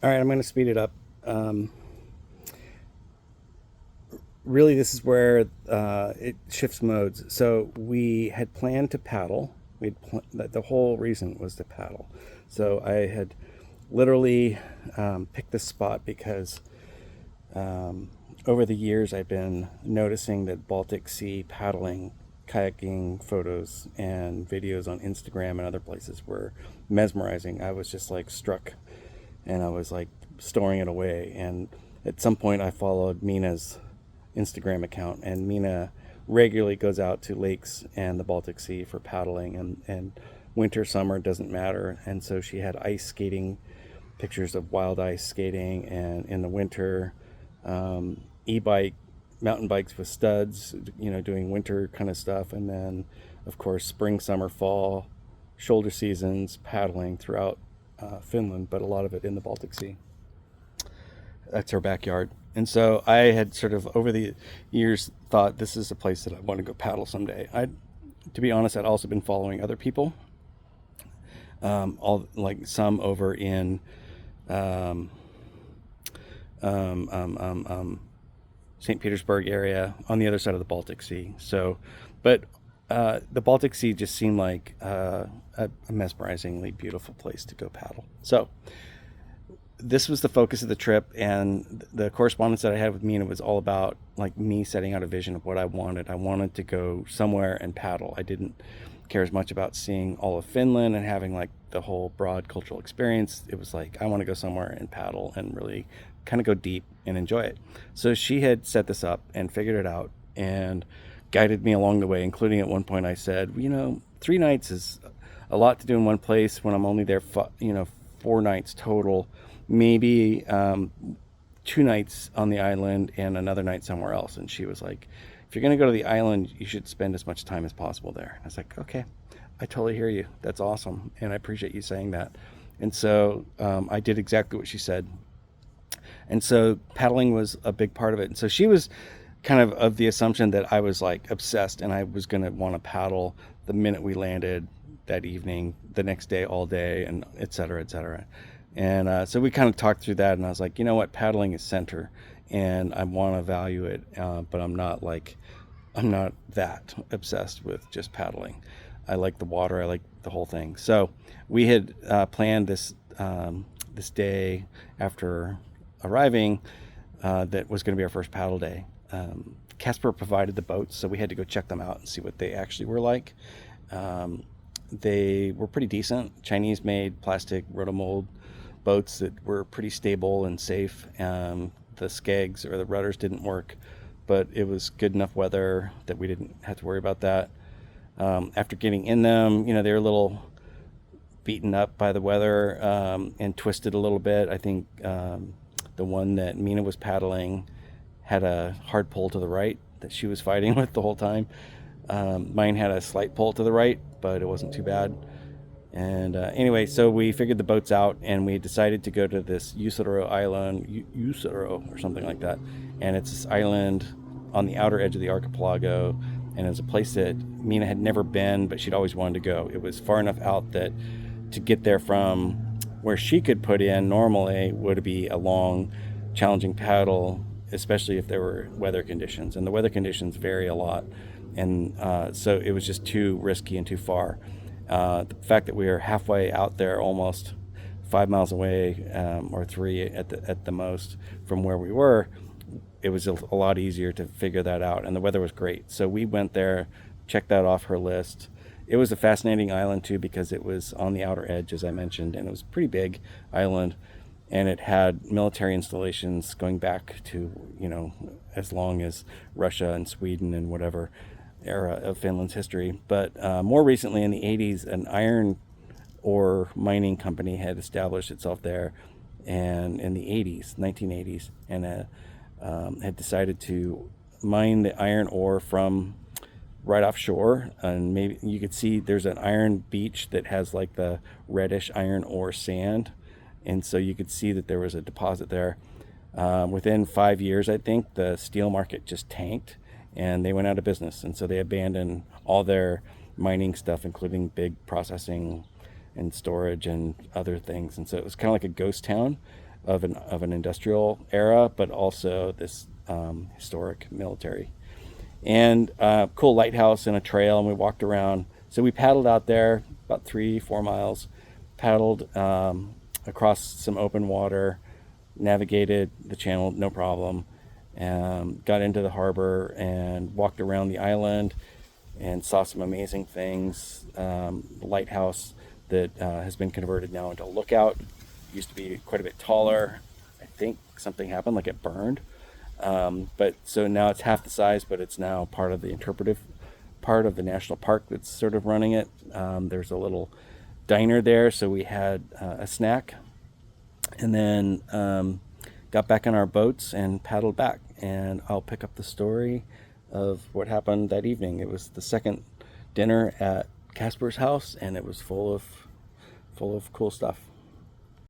All right, I'm going to speed it up. Um, Really, this is where it shifts modes. So we had planned to paddle. The whole reason was to paddle. So I had literally picked this spot because over the years I've been noticing that Baltic Sea paddling, kayaking photos and videos on Instagram and other places were mesmerizing. I was just like struck, and I was like storing it away. And at some point, I followed Mina's Instagram account, and Mina regularly goes out to lakes and the Baltic Sea for paddling, and winter, summer doesn't matter. And so she had ice skating pictures of wild ice skating, and in the winter, e-bike, mountain bikes with studs, doing winter kind of stuff, and then of course spring, summer, fall, shoulder seasons, paddling throughout Finland, but a lot of it in the Baltic Sea. That's her backyard. And so I had sort of over the years thought this is a place that I want to go paddle someday. To be honest, I'd also been following other people, all like some over in um, um, um, um, um, St. Petersburg area on the other side of the Baltic Sea. So, but the Baltic Sea just seemed like a mesmerizingly beautiful place to go paddle. So this was the focus of the trip, and the correspondence that I had with Mina was all about like me setting out a vision of what I wanted. I wanted to go somewhere and paddle. I didn't care as much about seeing all of Finland and having like the whole broad cultural experience. It was like I want to go somewhere and paddle and really kind of go deep and enjoy it. So she had set this up and figured it out and guided me along the way, including at one point I said, 3 nights is a lot to do in one place when I'm only there, 4 nights total. Maybe 2 nights on the island and another night somewhere else. And she was like, if you're going to go to the island, you should spend as much time as possible there. I was like, okay, I totally hear you. That's awesome. And I appreciate you saying that. And so I did exactly what she said. And so paddling was a big part of it. And so she was kind of the assumption that I was like obsessed and I was going to want to paddle the minute we landed that evening, the next day, all day, and et cetera, et cetera. And so we kind of talked through that, and I was like, you know what, paddling is center, and I want to value it, but I'm not that obsessed with just paddling. I like the water, I like the whole thing. So we had planned this day after arriving that was going to be our first paddle day. Casper provided the boats, so we had to go check them out and see what they actually were like. Um, they were pretty decent, Chinese-made plastic rotomold boats that were pretty stable and safe. The skegs or the rudders didn't work, but it was good enough weather that we didn't have to worry about that. After getting in them, they were a little beaten up by the weather and twisted a little bit. I think the one that Mina was paddling had a hard pull to the right that she was fighting with the whole time. Mine had a slight pull to the right, but it wasn't too bad. And anyway, so we figured the boats out, and we decided to go to this Usuro Island, Usuro or something like that. And it's this island on the outer edge of the archipelago, and it was a place that Mina had never been, but she'd always wanted to go. It was far enough out that to get there from where she could put in normally would be a long, challenging paddle, especially if there were weather conditions. And the weather conditions vary a lot. And so it was just too risky and too far. The fact that we were halfway out there, almost 5 miles away, or three at the most from where we were, it was a lot easier to figure that out. And the weather was great. So we went there, checked that off her list. It was a fascinating island too because it was on the outer edge, as I mentioned, and it was a pretty big island. And it had military installations going back to, as long as Russia and Sweden and whatever era of Finland's history. But more recently, in the 80s, an iron ore mining company had established itself there, and in the 80s, 1980s, and had decided to mine the iron ore from right offshore. And maybe you could see there's an iron beach that has like the reddish iron ore sand, and so you could see that there was a deposit there. Within 5 years, I think, the steel market just tanked and they went out of business. And so they abandoned all their mining stuff, including big processing and storage and other things. And so it was kind of like a ghost town. of an industrial era, but also this historic military. And cool lighthouse and a trail, and we walked around. So we paddled out there about 3-4 miles, paddled across some open water, navigated the channel no problem, got into the harbor and walked around the island and saw some amazing things. The lighthouse that has been converted now into a lookout. Used to be quite a bit taller. I think something happened, like it burned. But so now it's half the size, but it's now part of the interpretive part of the national park that's sort of running it. There's a little diner there, so we had a snack, and then got back on our boats and paddled back. And I'll pick up the story of what happened that evening. It was the second dinner at Casper's house, and it was full of cool stuff.